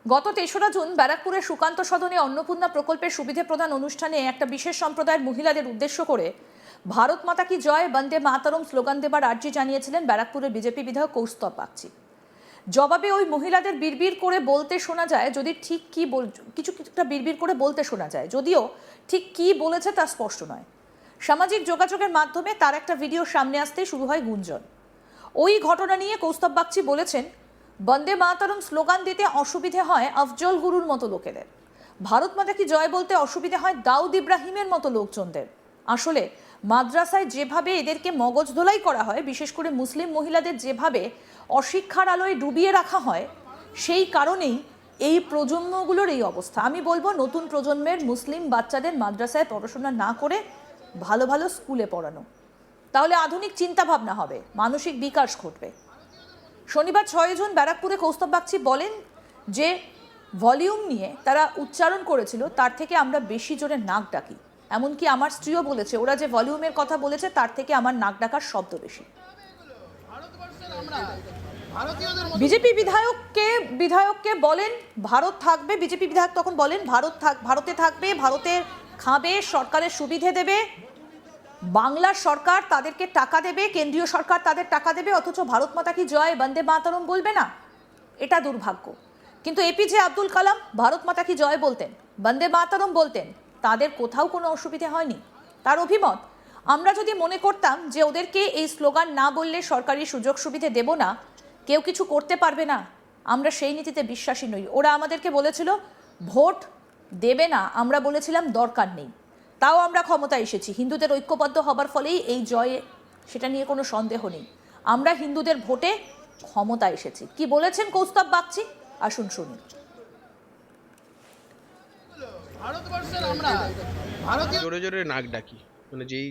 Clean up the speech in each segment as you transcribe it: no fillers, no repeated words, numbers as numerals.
গত ৩রা জুন ব্যারাকপুরের সুকান্ত সদনে অন্নপূর্ণা প্রকল্পের সুবিধে প্রদান অনুষ্ঠানে একটা বিশেষ সম্প্রদায়ের মহিলাদের উদ্দেশ্য করে ভারত মাতা কি জয় বন্দে মাতরম স্লোগান দেবার আর্জি জানিয়েছিলেন ব্যারাকপুরের বিজেপি বিধায়ক কৌস্তব বাগচি। জবাবে ওই মহিলাদের বিড়বিড় করে বলতে শোনা যায়, যদি ঠিক কি কিছুটা বিড়বিড় করে বলতে শোনা যায়, যদিও ঠিক কি বলেছে তা স্পষ্ট নয়। সামাজিক যোগাযোগের মাধ্যমে তার একটা ভিডিও সামনে আসতেই শুরু হয় গুঞ্জন। ওই ঘটনা নিয়ে কৌস্তব বাগচি বলেছেন, বন্দে মাতরম স্লোগান দিতে অসুবিধে হয় আফজল গুরুর মতো লোকেদের, ভারত মাতা কি জয় বলতে অসুবিধে হয় দাউদ ইব্রাহিমের মতো লোকজনদের। আসলে মাদ্রাসায় যেভাবে এদেরকে মগজ ধোলাই করা হয়, বিশেষ করে মুসলিম মহিলাদের যেভাবে অশিক্ষার আলোয় ডুবিয়ে রাখা হয়, সেই কারণেই এই প্রজন্মগুলোর এই অবস্থা। আমি বলবো, নতুন প্রজন্মের মুসলিম বাচ্চাদের মাদ্রাসায় পড়াশোনা না করে ভালো ভালো স্কুলে পড়ানো, তাহলে আধুনিক চিন্তা ভাবনা হবে, মানসিক বিকাশ ঘটবে। শনিবার 6 জুন ব্যারাকপুরে কৌস্তব বাগচি বলেন যে ভলিউম নিয়ে তারা উচ্চারণ করেছিল, তার থেকে আমরা বেশি জোরে নাক ডাকি। এমনকি আমার স্ত্রীও বলেছে, ওরা যে ভলিউমের কথা বলেছে তার থেকে আমার নাক ডাকার শব্দ বেশি। বিজেপি বিধায়ককে বলেন ভারত থাকবে, বিজেপি বিধায়ক তখন বলেন ভারতে থাকবে, ভারতের খাবে, সরকারের সুবিধে দেবে, বাংলার সরকার তাদেরকে টাকা দেবে, কেন্দ্রীয় সরকার তাদের টাকা দেবে, অথচ ভারত মাতা কি জয় বন্দে মাতরম বলবে না। এটা দুর্ভাগ্য। কিন্তু এপিজে আব্দুল কালাম ভারত মাতা কি জয় বলতেন, বন্দে মাতরম বলতেন, তাদের কোথাও কোনো অসুবিধা হয়নি। তার অভিমত, আমরা যদি মনে করতাম যে ওদেরকে এই স্লোগান না বললে সরকারি সুযোগ সুবিধে দেব না, কেউ কিছু করতে পারবে না, আমরা সেই নীতিতে বিশ্বাসী নই। ওরা আমাদেরকে বলেছিল ভোট দেবে না, আমরা বলেছিলাম দরকার নেই, তাও আমরা ক্ষমতায় এসেছি। হিন্দুদের ঐক্যবদ্ধ হবার ফলেই এই জয়ে, সেটা নিয়ে কোনো সন্দেহ নেই। আমরা হিন্দুদের ভোটে ক্ষমতায় এসেছি। কি বলেছেন কৌস্তব বাগচি, আসুন শুনি। জোরে জোরে নাক ডাকি, মানে যেই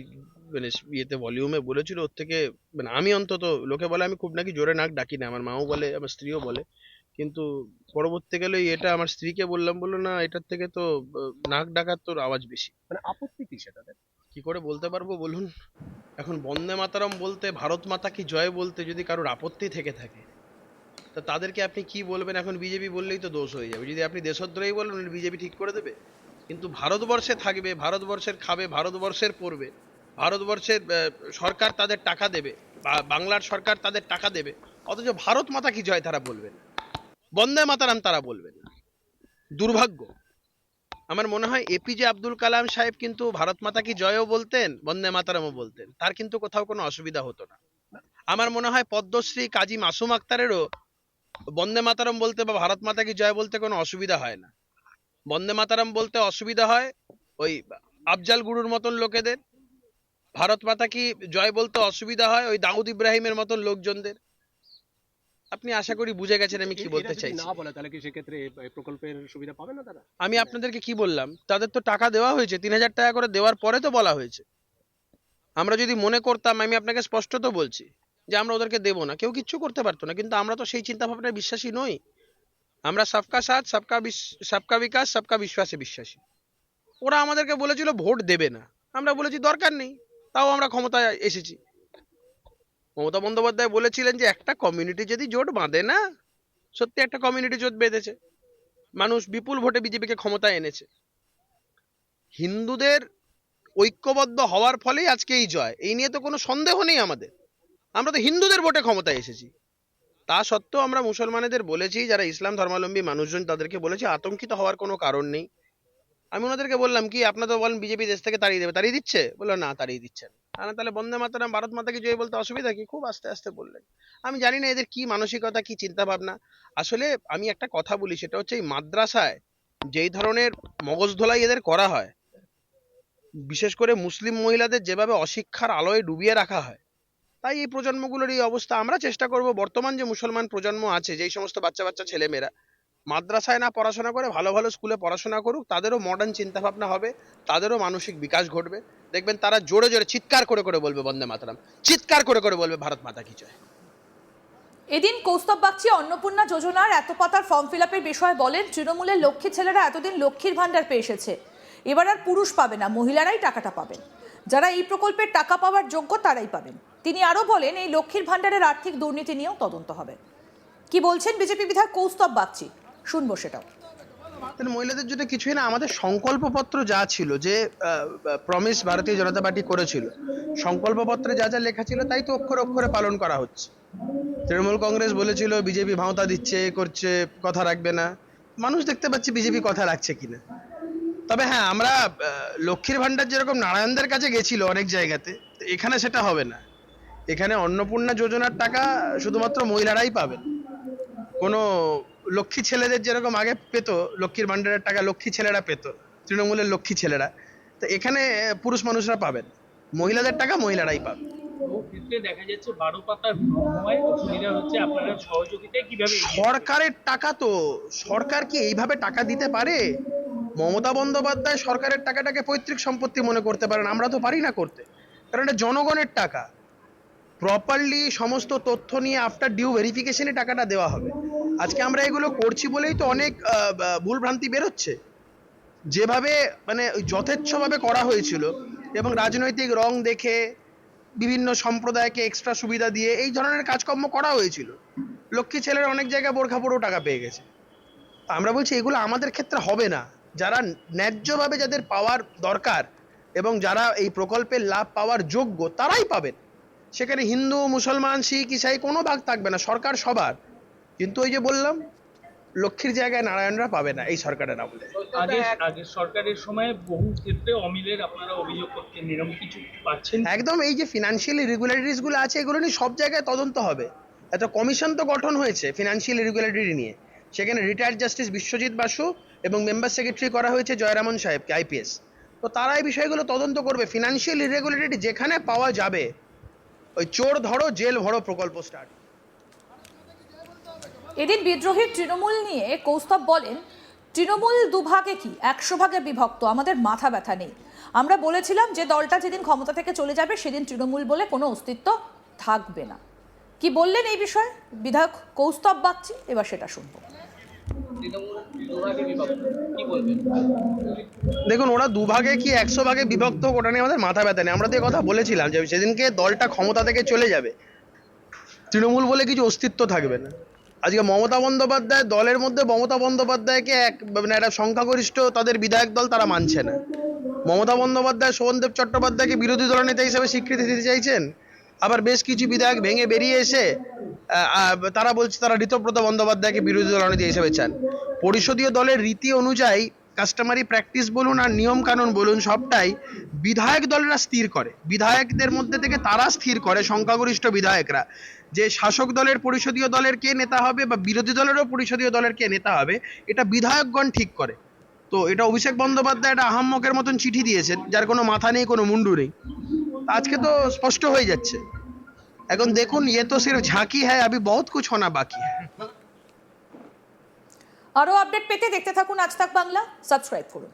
ইয়েতে ভলিউমে বলেছিল ওর থেকে, মানে আমি অন্তত, লোকে বলে আমি খুব নাকি জোরে নাক ডাকি না, আমার মাও বলে, আমার স্ত্রীও বলে, কিন্তু পরবর্তীকালে এটা আমার স্ত্রীকে বললো না, এটার থেকে তো নাক ডাকার তোর আওয়াজ বেশি। মানে আপত্তি কি সেটাতে? কি করে বলতে পারবো বলুন? এখন বন্দে মাতারম বলতে, ভারত মাতা কি জয় বলতে যদি কারোর আপত্তি থেকে থাকে, তা তাদেরকে আপনি কি বলবেন? এখন বিজেপি বললেই তো দোষ হয়ে যাবে। যদি আপনি দেশদ্রোহী বলেন, বিজেপি ঠিক করে দেবে? কিন্তু ভারতবর্ষে থাকবে, ভারতবর্ষের খাবে, ভারতবর্ষের পড়বে, ভারতবর্ষের সরকার তাদের টাকা দেবে, বাংলার সরকার তাদের টাকা দেবে, অথচ ভারত মাতা কি জয় তারা বলবেন, বন্দে মাতারাম তারা বলবেন না। দুর্ভাগ্য। আমার মনে হয় এপিজে আব্দুল কালাম সাহেব কিন্তু ভারত মাতা কি জয়ও বলতেন, বন্দে মাতারামও বলতেন, তার কিন্তু কোথাও কোনো অসুবিধা হতো না। আমার মনে হয় পদ্মশ্রী কাজী মাসুম আক্তারেরও বন্দে মাতারাম বলতে বা ভারত মাতা কি জয় বলতে কোনো অসুবিধা হয় না। বন্দে মাতারাম বলতে অসুবিধা হয় ওই আফজাল গুরুর মতন লোকেদের, ভারত মাতা কি জয় বলতে অসুবিধা হয় ওই দাউদ ইব্রাহিমের মতন লোকজনদের। আপনি আশা করি বুঝে গেছেন আমি কি বলতে চাইছি। না বলে তাহলে কি সেক্ষেত্রে প্রকল্পের সুবিধা পাবে না তারা? আমি আপনাদেরকে কি বললাম, তাদের তো টাকা দেওয়া হয়েছে, 3000 টাকা করে দেওয়ার পরে তো বলা হয়েছে। আমরা যদি মনে করতাম, আমি আপনাকে স্পষ্ট তো বলছি যে আমরা ওদেরকে দেবো না, কেউ কিচ্ছু করতে পারতো না। কিন্তু আমরা তো সেই চিন্তা ভাবনায় বিশ্বাসী নই। আমরা সবকা সাথ সবকা বিকাশ সবকা বিশ্বাসে বিশ্বাসী। ওরা আমাদেরকে বলেছিল ভোট দেবে না, আমরা বলেছি দরকার নেই, তাও আমরা ক্ষমতায় এসেছি। মমতা বন্দ্যোপাধ্যায় বলেছিলেন যে একটা কমিউনিটি যদি জোট বাঁধে না, সত্যি একটা কমিউনিটি জোট বেঁধেছে, মানুষ বিপুল ভোটে বিজেপিকে ক্ষমতায় এনেছে। হিন্দুদের ঐক্যবদ্ধ হওয়ার ফলেই আজকে এই জয়, এই নিয়ে তো কোনো সন্দেহ নেই আমাদের। আমরা তো হিন্দুদের ভোটে ক্ষমতায় এসেছি। তা সত্ত্বেও আমরা মুসলমানেদের বলেছি, যারা ইসলাম ধর্মাবলম্বী মানুষজন তাদেরকে বলেছি আতঙ্কিত হওয়ার কোনো কারণ নেই। আমি ওনাদেরকে বললাম কি, আপনারা তো বলেন বিজেপি দেশ থেকে তাড়িয়ে দেবে, তাড়িয়ে দিচ্ছে? বললো না, তাড়িয়ে দিচ্ছে না। তাহলে বন্দে মাতরম ভারত মাতা কি জয় বলতে অসুবিধা কি? খুব আস্তে আস্তে বললেন। আমি জানি না এদের কি মানসিকতা, কি চিন্তা ভাবনা। আসলে আমি একটা কথা বলি, সেটা হচ্ছে এই মাদ্রাসায় যেই ধরনের মগজ ধোলাই এদের করা হয়, বিশেষ করে মুসলিম মহিলাদের যেভাবে অশিক্ষার আলোয় ডুবিয়ে রাখা হয়, তাই এই প্রজন্মগুলোর এই অবস্থা। আমরা চেষ্টা করব বর্তমান যে মুসলমান প্রজন্ম আছে, যেই সমস্ত বাচ্চা বাচ্চা ছেলেমেয়েরা মাদ্রাসায় না পড়াশোনা করে ভালো ভালো স্কুলে পড়াশোনা করুক, তাদেরও মডার্ন চিন্তা ভাবনা হবে, তাদেরও মানসিক বিকাশ ঘটবে। দেখবেন তারা জোরে জোরে চিৎকার করে করে বলবে বন্দে মাতরম, চিৎকার করে করে বলবে ভারত মাতা কি জয়। এদিন কৌস্তব বাগচি অন্নপূর্ণা যোজনার এত পাতার ফর্ম ফিল আপের বিষয়ে বলেন, তৃণমূলের লক্ষ্মী ছেলেরা এতদিন লক্ষ্মীর ভান্ডার পেয়ে এসেছে, এবার আর পুরুষ পাবে না, মহিলারাই টাকাটা পাবেন। যারা এই প্রকল্পের টাকা পাওয়ার যোগ্য তারাই পাবেন। তিনি আরো বলেন, এই লক্ষ্মীর ভান্ডারের আর্থিক দুর্নীতি নিয়েও তদন্ত হবে। কি বলছেন বিজেপি বিধায়ক কৌস্তব বাগচি, শুনবো সেটাও। তাহলে মহিলাদের জন্য কিছুই না, আমাদের সংকল্পপত্র যা ছিল, যে প্রমিস ভারতীয় জনতা পার্টি করেছিল, সংকল্পপত্রে যা যা লেখা ছিল তাই তো অক্ষরে অক্ষরে পালন করা হচ্ছে। তৃণমূল কংগ্রেস বলেছিল বিজেপি ভাঁওতা দিচ্ছে, এ করছে, কথা রাখবে না। মানুষ দেখতে পাচ্ছে বিজেপি কথা রাখছে কিনা। তবে হ্যাঁ, আমরা লক্ষ্মীর ভান্ডার যেরকম নারায়ণদের কাছে গেছিল অনেক জায়গাতে, তো এখানে সেটা হবে না। এখানে অন্নপূর্ণা যোজনার টাকা শুধুমাত্র মহিলারাই পাবেন। কোনো লক্ষ্মী ছেলেদের যেরকম আগে পেত, লক্ষ্মীর ভান্ডারের টাকা লক্ষ্মী ছেলেরা পেত, তৃণমূলের লক্ষ্মী ছেলেরা, তো এখানে পুরুষ মানুষরা পাবেন, মহিলাদের টাকা মহিলারাই পাবে। বহু ক্ষেত্রে দেখা যাচ্ছে 12 পাতার ভ্রমণে অসুবিধা হচ্ছে, আপনারা সহযোগিতায় কিভাবে সরকারের টাকা, তো সরকার কি এইভাবে টাকা দিতে পারে? মমতা বন্দ্যোপাধ্যায় সরকারের টাকাটাকে পৈতৃক সম্পত্তি মনে করতে পারেন, আমরা তো পারি না করতে, কারণ এটা জনগণের টাকা। প্রপারলি সমস্ত তথ্য নিয়ে আফটার ডিউ ভেরিফিকেশনে টাকাটা দেওয়া হবে। আজকে আমরা এগুলো করছি বলেই তো অনেক ভুলভ্রান্তি বেরোচ্ছে। যেভাবে মানে যথেচ্ছভাবে করা হয়েছিল এবং রাজনৈতিক রং দেখে বিভিন্ন সম্প্রদায়কে এক্সট্রা সুবিধা দিয়ে এই ধরনের কাজকর্ম করা হয়েছিল, লক্ষ্মী ছেলেরা অনেক জায়গায় বোরখা পরেও টাকা পেয়ে গেছে। আমরা বলছি এগুলো আমাদের ক্ষেত্রে হবে না। যারা ন্যায্যভাবে যাদের পাওয়ার দরকার এবং যারা এই প্রকল্পের লাভ পাওয়ার যোগ্য তারাই পাবেন। সেখানে হিন্দু, মুসলমান, শিখ, ইসাই কোনো ভাগ থাকবে না, সরকার সবার। কিন্তু ওই যে বললাম, লক্ষ্মীর জায়গায় নারায়ণরা পাবে না এই সরকারের আমলে। আগে সরকারের সময় বহু ক্ষেত্রে অমিলের আপনারা অভিযোগ করতেন, এরকম কিছু পাচ্ছেন? একদম, এই যে ফিনান্সিয়াল ইরেগুলারিটিস গুলো আছে, এগুলো নিয়ে সব জায়গায় তদন্ত হবে। একটা কমিশন তো গঠন হয়েছে ফিনান্সিয়াল ইরেগুলারিটি নিয়ে, সেখানে রিটায়ার্ড জাস্টিস বিশ্বজিৎ বাসু এবং মেম্বার সেক্রেটারি করা হয়েছে জয়রামন সাহেবকে, আইপিএস। তো তারা এই বিষয়গুলো তদন্ত করবে। ফিনান্সিয়াল ইরেগুলারিটি যেখানে পাওয়া যাবে, ওই চোর ধরো জেল ভরো প্রকল্প স্টার্ট। এদিন বিদ্রোহী তৃণমূল নিয়ে কৌস্তব বলেন, তৃণমূল দুভাগে কি 100 ভাগে বিভক্ত, আমাদের মাথা ব্যথা নেই। আমরা বলেছিলাম যে দলটা যেদিন ক্ষমতা থেকে চলে যাবে সেদিন তৃণমূল বলে কোনো অস্তিত্ব থাকবে না। কি বললেন এই বিষয়ে বিধায়ক কৌস্তব বাগচি, এবার সেটা শুনবো। দেখুন, ওরা দুভাগে কি 100 ভাগে বিভক্ত, ওটা নিয়ে আমাদের মাথা ব্যথা নেই। আমরা তো এই কথা বলেছিলাম যে সেদিনকে দলটা ক্ষমতা থেকে চলে যাবে তৃণমূল বলে কিছু অস্তিত্ব থাকবে না। আজকে মমতা বন্দ্যোপাধ্যায় দলের মধ্যে মমতা বন্দ্যোপাধ্যায়কে মানে একটা সংখ্যাগরিষ্ঠ তাদের বিধায়ক দল তারা মানছে না। মমতা বন্দ্যোপাধ্যায় শোভনদেব চট্টোপাধ্যায়কে বিরোধী দলনেতা হিসেবে স্বীকৃতি দিতে চাইছেন, আবার বেশ কিছু বিধায়ক ভেঙে বেরিয়ে এসে তারা বলছে তারা ঋতব্রত বন্দ্যোপাধ্যায়কে বিরোধী দলনেতা হিসেবে চান। পরিষদীয় দলের রীতি অনুযায়ী কাস্টমারি প্র্যাকটিস বলুন আর নিয়ম কানুন বলুন, সবটাই বিধায়ক দলরা স্থির করে। বিধায়কদের মধ্যে থেকে তারা স্থির করে, সংখ্যাগরিষ্ঠ বিধায়করা, যে শাসক দলের পরিষদীয় দলের কে নেতা হবে বা বিরোধী দলেরও পরিষদীয় দলের কে নেতা হবে, এটা বিধায়কগণ ঠিক করে। তো এটা অভিষেক বন্দ্যোপাধ্যায় একটা আহাম্মকের মতন চিঠি দিয়েছেন, যার কোনো মাথা নেই, কোনো মুন্ডু নেই। আজকে তো স্পষ্ট হয়ে যাচ্ছে। এখন দেখুন, ইয়ে তো সির্ফ ঝাঁকি হ্যায়, আভি বহুত কুছ হোনা বাকি হ্যায়। আরও আপডেট পেতে দেখতে থাকুন আজ তাক বাংলা, সাবস্ক্রাইব করুন।